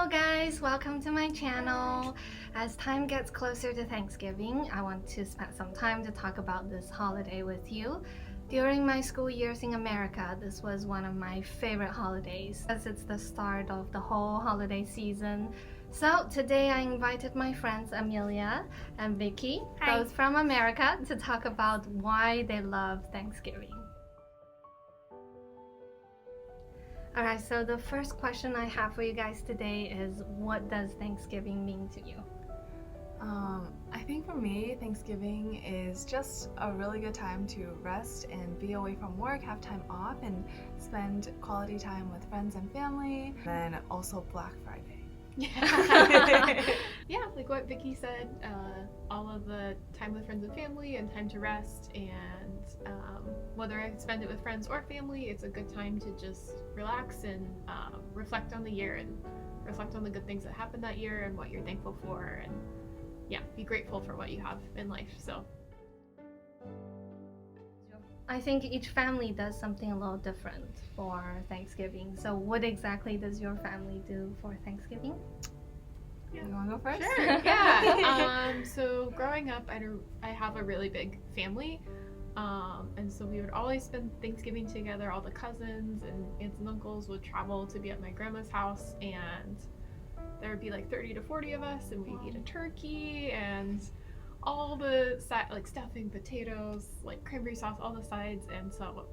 Hello guys, welcome to my channel. As time gets closer to Thanksgiving, I want to spend some time to talk about this holiday with you. During my school years in America, this was one of my favorite holidays as it's the start of the whole holiday season. So today I invited my friends Amelia and Vicky, Hi. both from America, to talk about why they love Thanksgiving. Alright, so the first question I have for you guys today is, what does Thanksgiving mean to you? I think for me, Thanksgiving is just a really good time to rest and be away from work, have time off, and spend quality time with friends and family. Then also Black Friday. Yeah, like what Vicky said, all of the time with friends and family and time to rest, and whether I spend it with friends or family, it's a good time to just relax and reflect on the year and reflect on the good things that happened that year and what you're thankful for, and yeah, be grateful for what you have in life. So I think each family does something a little different for Thanksgiving. So what exactly does your family do for Thanksgiving? You want to go first? sure, yeah. So growing up, I have a really big family. And so we would always spend Thanksgiving together. All the cousins and aunts and uncles would travel to be at my grandma's house, and there would be like 30 to 40 of us, and we'd eat a turkey and all the like stuffing, potatoes, like cranberry sauce, all the sides. And so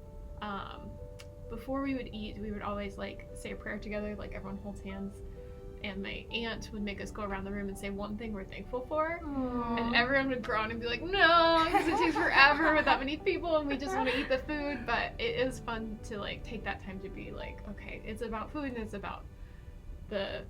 before we would eat, we would always like say a prayer together, like everyone holds hands. And my aunt would make us go around the room and say one thing we're thankful for. Aww. And everyone would groan and be like, no, because it takes forever with that many people and we just want to eat the food. But it is fun to like take that time to be like, okay, it's about food and it's about the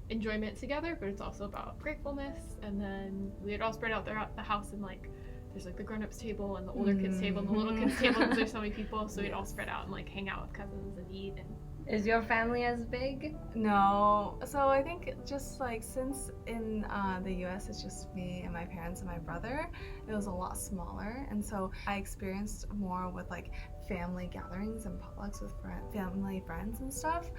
enjoyment together, but it's also about gratefulness. And then we'd all spread out throughout the house, and like there's like the grown-ups table and the older kids table and the little kids table, because there's so many people. So we'd all spread out and like hang out with cousins and eat. And Is your family as big? No. So I think just like since in the US it's just me and my parents and my brother, it was a lot smaller. And so I experienced more with like family gatherings and potlucks with family friends and stuff.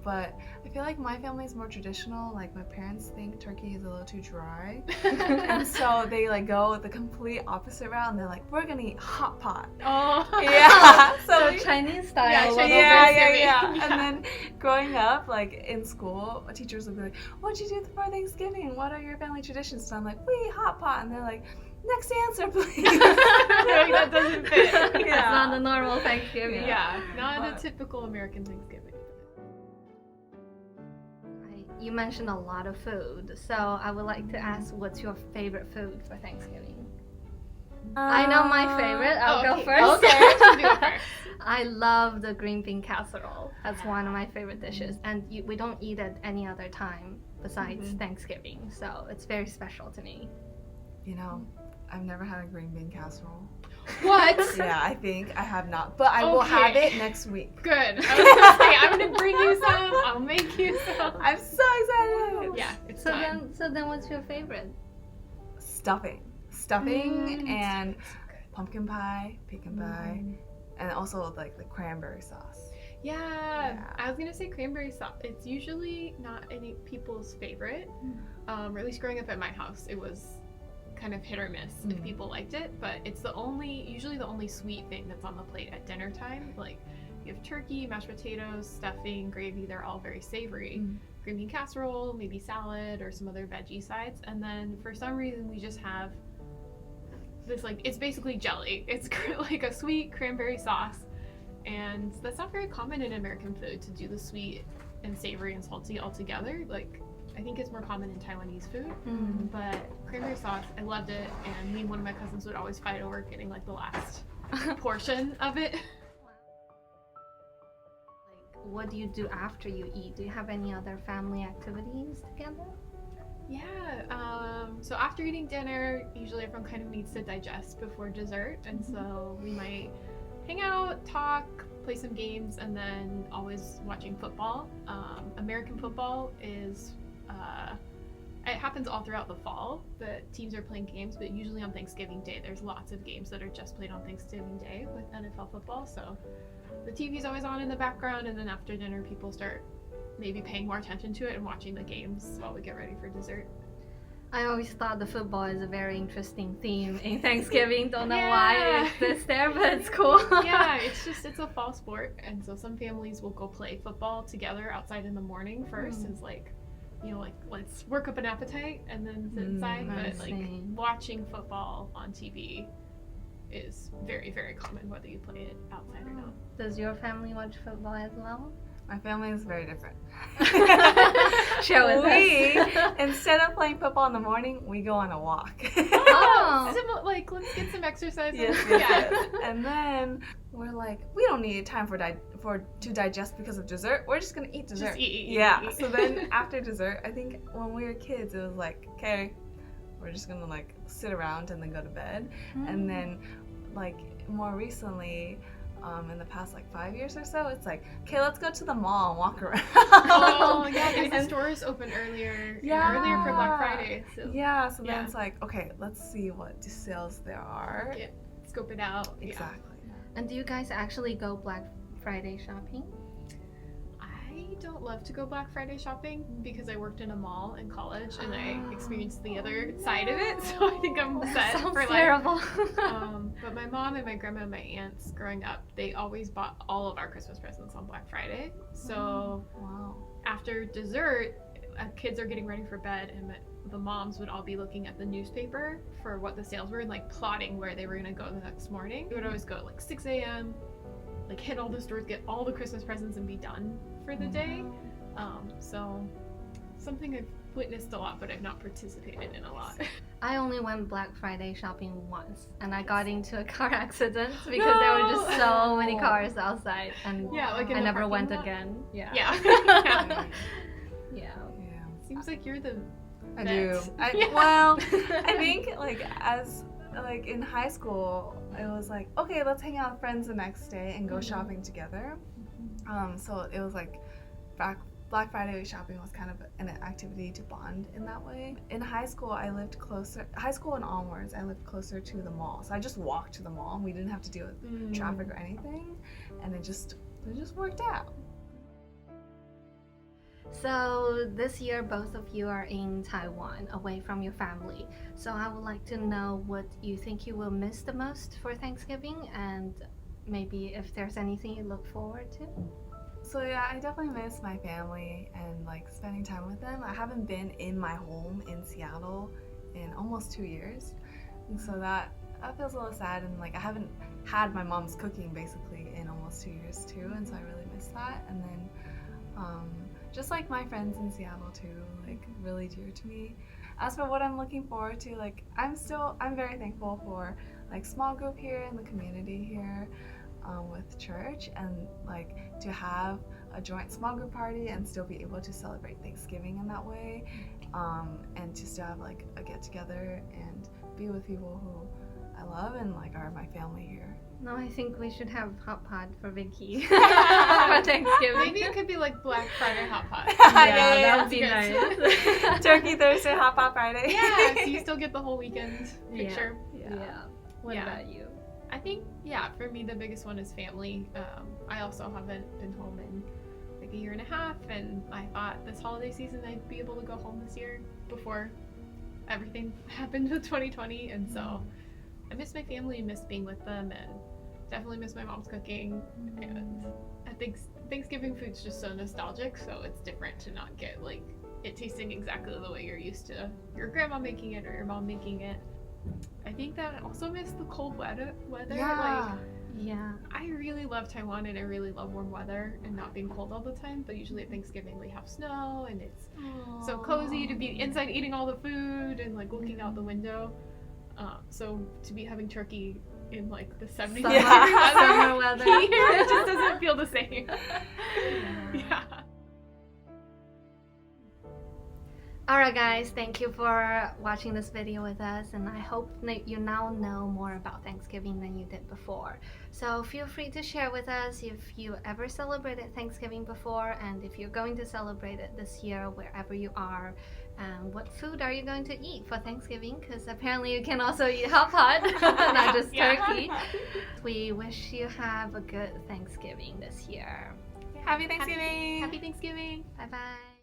But I feel like my family is more traditional. Like my parents think turkey is a little too dry. And so they like go the complete opposite route, and they're like, we're gonna eat hot pot. oh, Yeah. So we- Chinese style. Yeah, a little Chinese bit. Thanksgiving. yeah. Yeah. And then growing up, like in school, teachers would be like, what'd you do for Thanksgiving? What are your family traditions? So I'm like, we eat hot pot. And they're like, next answer, please. Like, that doesn't fit. That's not the normal Thanksgiving. Yeah, not But- a typical American Thanksgiving. You mentioned a lot of food, so I would like to ask, what's your favorite food for Thanksgiving? I know my favorite. I'll go okay. first. Okay, you go first. I love the green bean casserole. That's one of my favorite dishes, and we don't eat it any other time besides Thanksgiving, so it's very special to me. You know, I've never had a green bean casserole. What? Yeah, I think I have not. But I will have Okay. it next week. Good. I was gonna say, I'm gonna bring you some. I'll make you some. I'm so excited. Yeah, it's So done. then, what's your favorite? Stuffing and pumpkin pie, pecan pie, and also like the cranberry sauce. Yeah, I was gonna say cranberry sauce. It's usually not any people's favorite, or at least growing up at my house, it was kind of hit or miss if people liked it. But it's usually the only sweet thing that's on the plate at dinner time. Like you have turkey, mashed potatoes, stuffing, gravy. They're all very savory. Green bean casserole, maybe salad or some other veggie sides, and then for some reason we just have this like it's basically jelly. It's like a sweet cranberry sauce. And that's not very common in American food, to do the sweet and savory and salty all together. Like, I think it's more common in Taiwanese food. But cranberry sauce, I loved it. And me and one of my cousins would always fight over getting like the last portion of it. Like, what do you do after you eat? Do you have any other family activities together? Yeah, so after eating dinner, usually everyone kind of needs to digest before dessert. And so we might hang out, talk, play some games, and then always watching football. American football is, it happens all throughout the fall. The teams are playing games, but usually on Thanksgiving Day, there's lots of games that are just played on Thanksgiving Day with NFL football. So the TV's always on in the background, and then after dinner, people start maybe paying more attention to it and watching the games while we get ready for dessert. I always thought the football is a very interesting theme in Thanksgiving. Don't know why Yeah. it exists there, but it's cool. Yeah, it's a fall sport, and so some families will go play football together outside in the morning first. It's like, you know, like let's work up an appetite and then sit inside. I But like see. watching football on TV is very, very common, whether you play it outside or not. Does your family watch football as well? My family is very different. Share with we, us. instead of playing football in the morning, we go on a walk. Oh. Like let's get some exercise. Yes, Yeah. yes. And then we're like, we don't need time to digest because of dessert. We're just gonna eat dessert. Just eat. Yeah. So then after dessert, I think when we were kids, it was like, okay, we're just gonna like sit around and then go to bed. And then like more recently, in the past like 5 years or so, it's like, okay, let's go to the mall and walk around. Oh yeah, because the And- stores open earlier. Yeah. Earlier for Black Friday. So Yeah, so then Yeah. it's like, okay, let's see what sales there are. Yeah. Scope it out. Yeah. Exactly. And do you guys actually go Black Friday shopping? I don't love to go Black Friday shopping because I worked in a mall in college and I experienced the other side of it. So I think I'm set Sounds for like. terrible. But my mom and my grandma and my aunts growing up, they always bought all of our Christmas presents on Black Friday. So Wow. after dessert, kids are getting ready for bed, and the moms would all be looking at the newspaper for what the sales were and like plotting where they were gonna go the next morning. We would always go at like 6 a.m., like hit all the stores, get all the Christmas presents, and be done for the day. So something I've witnessed a lot, but I've not participated in a lot. I only went Black Friday shopping once, and I got into a car accident because there were just so many No. cars outside, and Yeah, like in I the never parking went lot? again. Yeah. Yeah. Yeah. Yeah. Seems like you're the I vet. do. Yeah. Well, I think like in high school, it was like, okay, let's hang out with friends the next day and go shopping together. So it was like Black Friday shopping was kind of an activity to bond in that way. In high school, high school and onwards, I lived closer to the mall. So I just walked to the mall. We didn't have to deal with traffic or anything. And it just worked out. So this year, both of you are in Taiwan, away from your family. So I would like to know what you think you will miss the most for Thanksgiving, and maybe if there's anything you look forward to. So yeah, I definitely miss my family and like spending time with them. I haven't been in my home in Seattle in almost 2 years. And so that feels a little sad, and like I haven't had my mom's cooking basically in almost 2 years too, and so I really miss that. And then just like my friends in Seattle too, like really dear to me. As for what I'm looking forward to, like I'm very thankful for like small group here in the community here with church, and like to have a joint small group party and still be able to celebrate Thanksgiving in that way, and to still have like a get together and be with people who I love and like are my family here. No, I think we should have hot pot for Vicky for Thanksgiving. Maybe it could be like Black Friday hot pot. Yeah, Yeah, that would be that's nice. Turkey Thursday, Hot Pot Friday. Yeah, so you still get the whole weekend picture. Yeah. What Yeah. about you? I think, yeah, for me, the biggest one is family. I also haven't been home in like a year and a half, and I thought this holiday season I'd be able to go home this year before everything happened with 2020, and so I miss my family, miss being with them, and definitely miss my mom's cooking. And I think Thanksgiving food's just so nostalgic, so it's different to not get like it tasting exactly the way you're used to your grandma making it or your mom making it. I think that I also miss the cold weather. Yeah. Like, Yeah. I really love Taiwan and I really love warm weather and not being cold all the time, but usually at Thanksgiving we have snow and it's so cozy to be inside eating all the food and like looking out the window. So to be having turkey in like the 70s Summer, Yeah. summer weather. here, it just doesn't feel the same. Yeah. Alright guys, thank you for watching this video with us, and I hope that you now know more about Thanksgiving than you did before. So feel free to share with us if you ever celebrated Thanksgiving before, and if you're going to celebrate it this year wherever you are. What food are you going to eat for Thanksgiving? Because apparently you can also eat hot pot, not just Yeah. turkey. We wish you have a good Thanksgiving this year. Yeah. Happy Thanksgiving! Happy Thanksgiving! Bye bye.